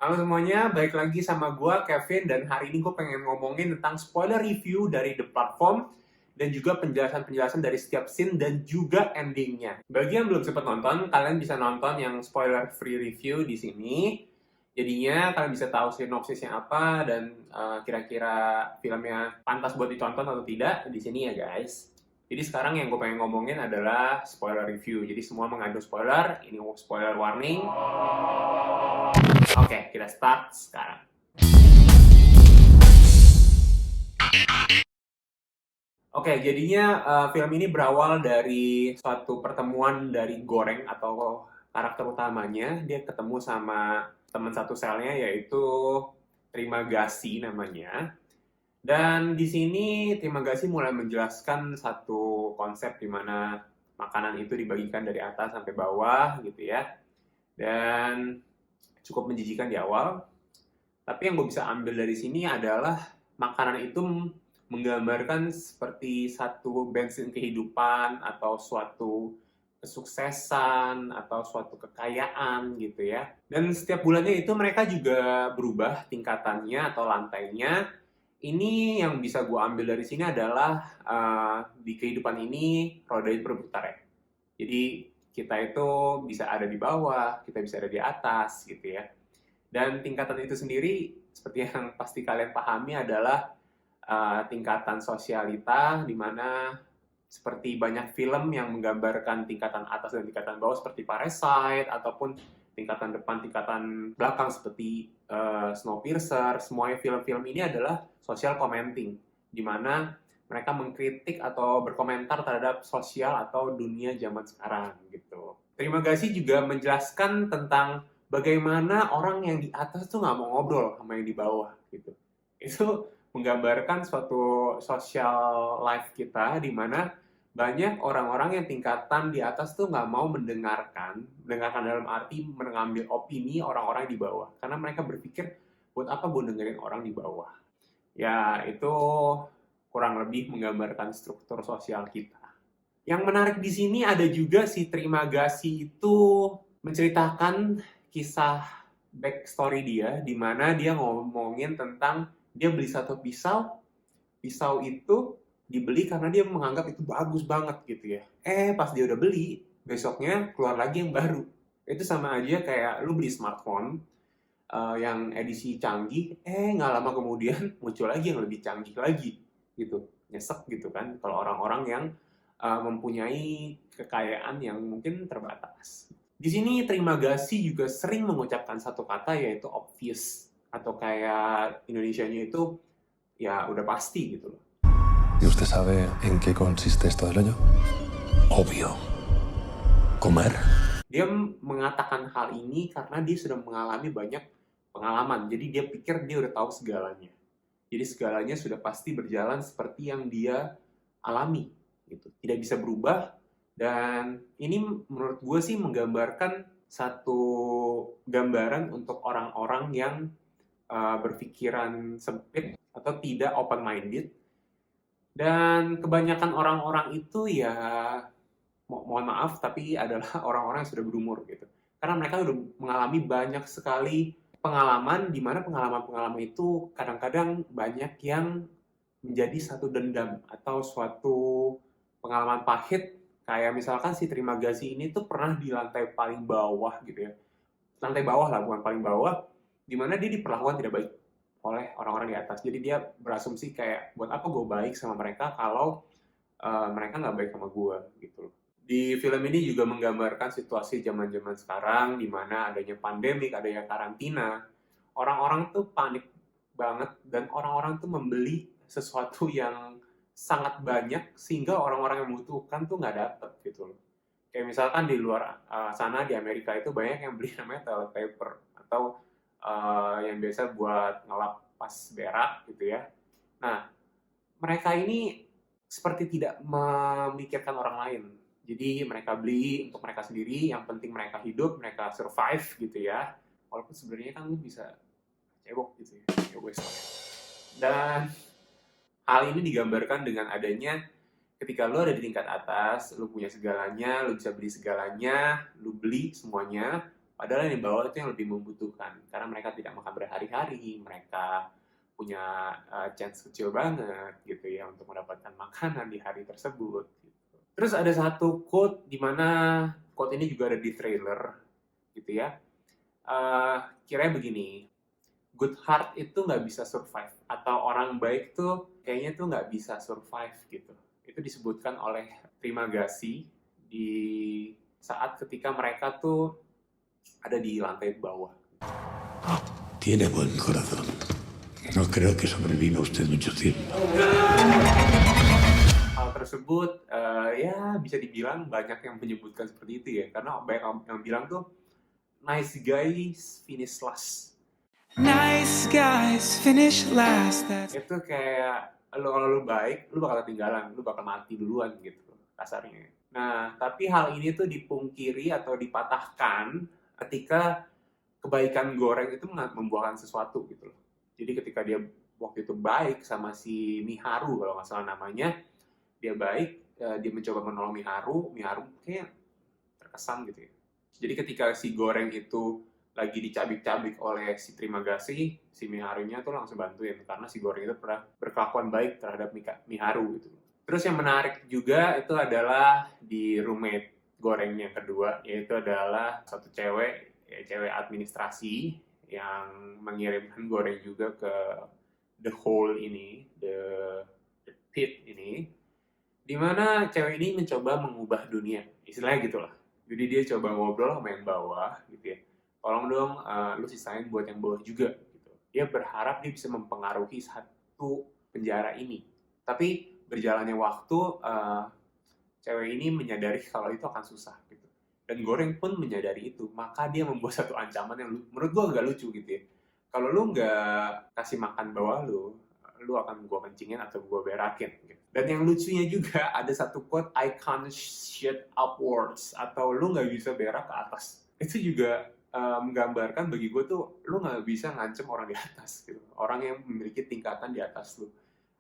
Halo semuanya, balik lagi sama gue Kevin dan hari ini gue pengen ngomongin tentang spoiler review dari The Platform dan juga penjelasan-penjelasan dari setiap scene dan juga endingnya. Bagi yang belum sempat nonton, kalian bisa nonton yang spoiler free review di sini. Jadinya kalian bisa tahu sinopsisnya apa dan kira-kira filmnya pantas buat ditonton atau tidak di sini ya guys. Jadi sekarang yang gue pengen ngomongin adalah spoiler review. Jadi semua mengandung spoiler, ini spoiler warning. Oke, kita start sekarang. Oke, jadinya film ini berawal dari suatu pertemuan dari Goreng atau karakter utamanya. Dia ketemu sama teman satu selnya yaitu Trimagasi namanya. Dan di sini Trimagasi mulai menjelaskan satu konsep di mana makanan itu dibagikan dari atas sampai bawah gitu ya. Dan cukup menjijikan di awal. Tapi yang gue bisa ambil dari sini adalah makanan itu menggambarkan seperti satu bensin kehidupan atau suatu kesuksesan atau suatu kekayaan gitu ya. Dan setiap bulannya itu mereka juga berubah tingkatannya atau lantainya. Ini yang bisa gue ambil dari sini adalah di kehidupan ini roda itu berputar ya. Jadi kita itu bisa ada di bawah, kita bisa ada di atas gitu ya. Dan tingkatan itu sendiri, seperti yang pasti kalian pahami adalah tingkatan sosialita, di mana seperti banyak film yang menggambarkan tingkatan atas dan tingkatan bawah seperti Parasite, ataupun tingkatan depan, tingkatan belakang seperti Snowpiercer. Semuanya film-film ini adalah social commenting, di mana mereka mengkritik atau berkomentar terhadap sosial atau dunia zaman sekarang gitu. Terima kasih juga menjelaskan tentang bagaimana orang yang di atas tuh nggak mau ngobrol sama yang di bawah gitu. Itu menggambarkan suatu social life kita di mana banyak orang-orang yang tingkatan di atas tuh nggak mau mendengarkan dalam arti mengambil opini orang-orang di bawah. Karena mereka berpikir, buat apa gue dengerin orang di bawah? Ya, itu kurang lebih menggambarkan struktur sosial kita. Yang menarik di sini ada juga si Trimagasi itu menceritakan kisah backstory dia, di mana dia ngomongin tentang dia beli satu pisau, pisau itu dibeli karena dia menganggap itu bagus banget gitu ya. Pas dia udah beli, besoknya keluar lagi yang baru. Itu sama aja kayak lu beli smartphone yang edisi canggih, nggak lama kemudian muncul lagi yang lebih canggih lagi gitu. Nyesek gitu kan kalau orang-orang yang mempunyai kekayaan yang mungkin terbatas. Di sini Terima Kasih juga sering mengucapkan satu kata yaitu obvious atau kayak Indonesianya itu ya udah pasti gitu loh. ¿Y usted sabe en qué consiste esto del hoyo? Obvio. Comer. Dia mengatakan hal ini karena dia sudah mengalami banyak pengalaman. Jadi dia pikir dia udah tahu segalanya. Jadi segalanya sudah pasti berjalan seperti yang dia alami gitu. Tidak bisa berubah dan ini menurut gue sih menggambarkan satu gambaran untuk orang-orang yang berpikiran sempit atau tidak open minded. Dan kebanyakan orang-orang itu ya mohon maaf tapi adalah orang-orang yang sudah berumur gitu. Karena mereka sudah mengalami banyak sekali pengalaman di mana pengalaman-pengalaman itu kadang-kadang banyak yang menjadi satu dendam atau suatu pengalaman pahit kayak misalkan si Terima Kasih ini tuh pernah di lantai paling bawah gitu ya. Lantai bawah lah, bukan paling bawah, di mana dia diperlakukan tidak baik oleh orang-orang di atas. Jadi dia berasumsi kayak buat apa gue baik sama mereka kalau mereka nggak baik sama gue gitu loh. Di film ini juga menggambarkan situasi zaman-zaman sekarang di mana adanya pandemik, adanya karantina. Orang-orang tuh panik banget dan orang-orang tuh membeli sesuatu yang sangat banyak sehingga orang-orang yang membutuhkan tuh nggak dapet gitu loh. Kayak misalkan di luar sana di Amerika itu banyak yang beli namanya toilet paper atau yang biasa buat ngelap pas berak gitu ya. Nah, mereka ini seperti tidak memikirkan orang lain. Jadi mereka beli untuk mereka sendiri, yang penting mereka hidup, mereka survive gitu ya. Walaupun sebenarnya kan lu bisa cebok gitu ya, ya wes lah. Dan hal ini digambarkan dengan adanya ketika lo ada di tingkat atas, lo punya segalanya, lo bisa beli segalanya, lo beli semuanya, Padahal yang di bawah itu yang lebih membutuhkan, karena mereka tidak makan berhari-hari, mereka punya chance kecil banget gitu ya untuk mendapatkan makanan di hari tersebut. Gitu. Terus ada satu quote di mana quote ini juga ada di trailer gitu ya. Kiranya begini, good heart itu nggak bisa survive atau orang baik tuh kayaknya tuh nggak bisa survive gitu. Itu disebutkan oleh Trimagasi di saat ketika mereka tuh ada di lantai bawah. Tiene buen corazón. No creo que sobreviva usted mucho tiempo. Hal tersebut ya bisa dibilang banyak yang menyebutkan seperti itu ya, karena banyak yang bilang tuh nice guys finish last. Nice guys finish last. Itu kayak kalau lu baik, lu bakal ketinggalan, lu bakal mati duluan gitu kasarnya. Nah, tapi hal ini tuh dipungkiri atau dipatahkan ketika kebaikan Goreng itu membuahkan sesuatu gitu loh. Jadi ketika dia waktu itu baik sama si Miharu kalau nggak salah namanya, dia baik, dia mencoba menolong Miharu kayak terkesan gitu ya. Jadi ketika si Goreng itu lagi dicabik-cabik oleh si Trimagasi, si Miharunya tuh langsung bantuin karena si Goreng itu pernah berkelakuan baik terhadap Miharu gitu. Terus yang menarik juga itu adalah di roommate Goreng yang kedua, yaitu adalah satu cewek administrasi yang mengirimkan Goreng juga ke the hole ini, the pit ini, di mana cewek ini mencoba mengubah dunia, istilahnya gitulah. Jadi dia coba ngobrol sama yang bawah gitu ya. Tolong dong lu sisain buat yang bawah juga gitu. Dia berharap dia bisa mempengaruhi satu penjara ini. Tapi berjalannya waktu cewek ini menyadari kalau itu akan susah gitu. Dan Goreng pun menyadari itu, maka dia membuat satu ancaman yang menurut gue agak lucu gitu ya. Kalau lu nggak kasih makan bawah lu akan gue kencingin atau gue berakin gitu. Dan yang lucunya juga ada satu quote, I can't shit upwards, atau lu nggak bisa berak ke atas. Itu juga menggambarkan bagi gue tuh, lu nggak bisa ngancem orang di atas gitu. Orang yang memiliki tingkatan di atas lu.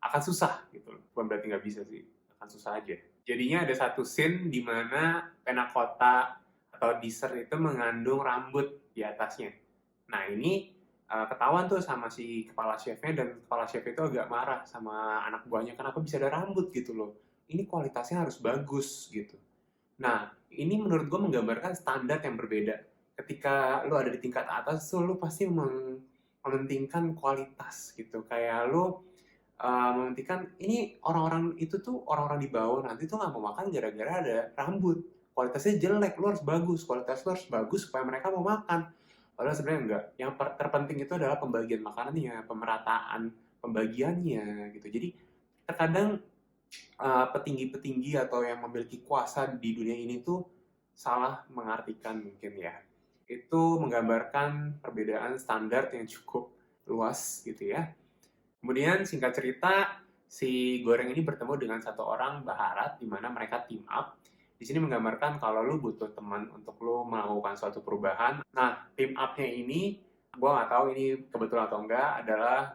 Akan susah gitu. Bukan berarti nggak bisa sih, akan susah aja. Jadinya ada satu scene di mana panakota atau dessert itu mengandung rambut di atasnya. Nah ini ketahuan tuh sama si kepala chefnya, dan kepala chef itu agak marah sama anak buahnya, kenapa bisa ada rambut gitu loh. Ini kualitasnya harus bagus gitu. Nah ini menurut gue menggambarkan standar yang berbeda. Ketika lu ada di tingkat atas tuh lu pasti mementingkan kualitas gitu. Kayak lu mementingkan ini orang-orang itu tuh orang-orang di bawah nanti tuh nggak mau makan gara-gara ada rambut, kualitasnya jelek, lu harus bagus, kualitas lu harus bagus supaya mereka mau makan. Padahal sebenarnya enggak, yang terpenting itu adalah pembagian makanannya, pemerataan pembagiannya gitu. Jadi terkadang petinggi-petinggi atau yang memiliki kuasa di dunia ini tuh salah mengartikan mungkin ya. Itu menggambarkan perbedaan standar yang cukup luas gitu ya. Kemudian singkat cerita, si Goreng ini bertemu dengan satu orang Baharat di mana mereka team up. Di sini menggambarkan kalau lu butuh teman untuk lu melakukan suatu perubahan. Nah, team up-nya ini, gue nggak tahu ini kebetulan atau enggak, adalah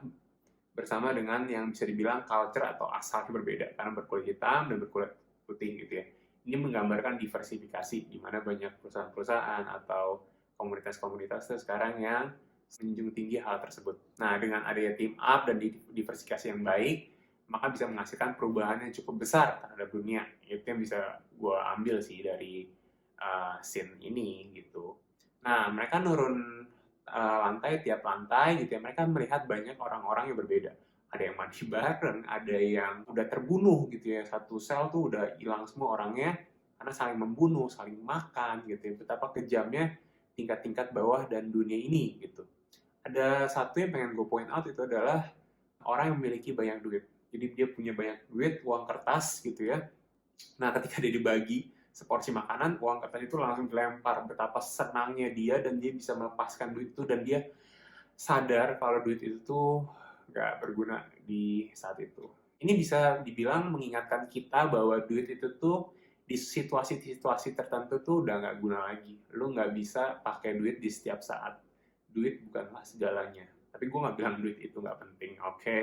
bersama dengan yang bisa dibilang culture atau asalnya berbeda. Karena berkulit hitam dan berkulit putih gitu ya. Ini menggambarkan diversifikasi, di mana banyak perusahaan-perusahaan atau komunitas-komunitas sekarang yang menjunjung tinggi hal tersebut. Nah, dengan adanya team up dan diversifikasi yang baik, maka bisa menghasilkan perubahan yang cukup besar terhadap dunia. Itu yang bisa gue ambil sih dari scene ini gitu. Nah, mereka nurun lantai tiap lantai gitu ya. Mereka melihat banyak orang-orang yang berbeda. Ada yang mati bareng, ada yang udah terbunuh gitu ya. Satu sel tuh udah hilang semua orangnya karena saling membunuh, saling makan gitu ya. Betapa kejamnya tingkat-tingkat bawah dan dunia ini gitu. Ada satu yang pengen gue point out, itu adalah orang yang memiliki banyak duit. Jadi dia punya banyak duit, uang kertas gitu ya. Nah ketika dia dibagi seporsi makanan, uang kertas itu langsung dilempar. Betapa senangnya dia dan dia bisa melepaskan duit itu, dan dia sadar kalau duit itu tuh gak berguna di saat itu. Ini bisa dibilang mengingatkan kita bahwa duit itu tuh di situasi-situasi tertentu tuh udah gak guna lagi. Lu gak bisa pakai duit di setiap saat. Duit bukanlah segalanya. Tapi gue nggak bilang duit itu nggak penting, oke?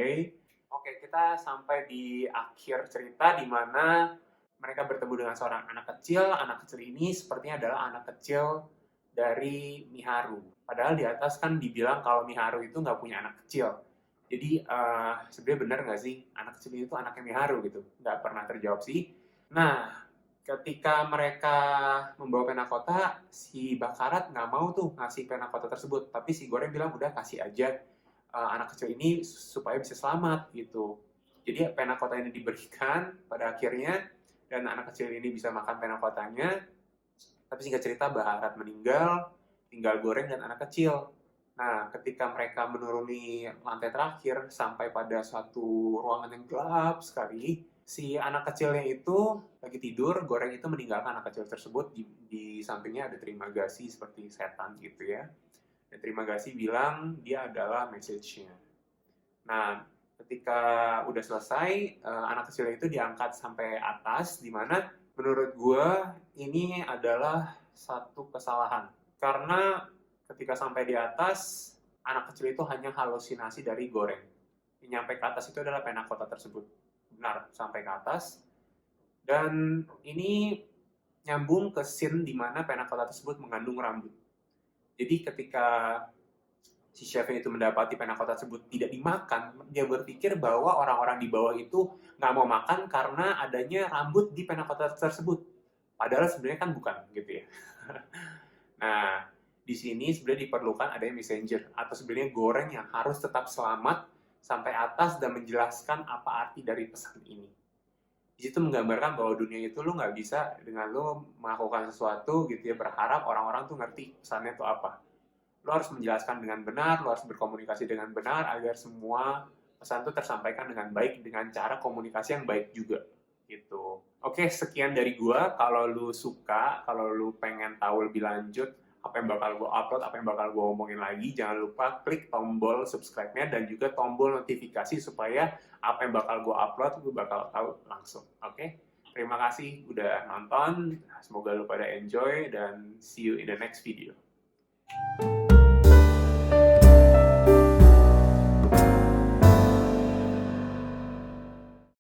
Oke, kita sampai di akhir cerita di mana mereka bertemu dengan seorang anak kecil. Anak kecil ini sepertinya adalah anak kecil dari Miharu. Padahal di atas kan dibilang kalau Miharu itu nggak punya anak kecil. Jadi sebenarnya benar nggak sih anak kecil itu anaknya Miharu gitu? Nggak pernah terjawab sih. Nah, ketika mereka membawa pena kota, si Bakarat nggak mau tuh ngasih pena kota tersebut. Tapi si Goreng bilang udah kasih aja anak kecil ini supaya bisa selamat gitu. Jadi pena kota ini diberikan pada akhirnya dan anak kecil ini bisa makan pena kotanya. Tapi singkat cerita Baharat meninggal, tinggal Goreng dan anak kecil. Nah, ketika mereka menuruni lantai terakhir sampai pada suatu ruangan yang gelap sekali, si anak kecilnya itu lagi tidur, Goreng itu meninggalkan anak kecil tersebut, di sampingnya ada Trimagasi seperti setan gitu ya. Dan Trimagasi bilang dia adalah message-nya. Nah, ketika udah selesai, anak kecil itu diangkat sampai atas, di mana menurut gue ini adalah satu kesalahan. Karena ketika sampai di atas, anak kecil itu hanya halusinasi dari Goreng. Yang nyampe ke atas itu adalah pena kota tersebut. Benar, sampai ke atas. Dan ini nyambung ke scene di mana pena kota tersebut mengandung rambut. Jadi ketika si chefnya itu mendapati pena kota tersebut tidak dimakan, dia berpikir bahwa orang-orang di bawah itu nggak mau makan karena adanya rambut di pena kota tersebut. Padahal sebenarnya kan bukan gitu ya. Nah, di sini sebenarnya diperlukan adanya messenger atau sebenarnya Goreng yang harus tetap selamat sampai atas dan menjelaskan apa arti dari pesan ini. Di situ menggambarkan bahwa dunia itu lu nggak bisa dengan lu melakukan sesuatu gitu ya, berharap orang-orang tuh ngerti pesannya itu apa. Lo harus menjelaskan dengan benar, lo harus berkomunikasi dengan benar agar semua pesan itu tersampaikan dengan baik dengan cara komunikasi yang baik juga gitu. Oke, sekian dari gua. Kalau lu suka, kalau lu pengen tahu lebih lanjut apa yang bakal gua upload, apa yang bakal gua omongin lagi, jangan lupa klik tombol subscribe-nya dan juga tombol notifikasi supaya apa yang bakal gua upload lu bakal tahu langsung. Oke? Terima kasih udah nonton. Semoga lu pada enjoy dan see you in the next video.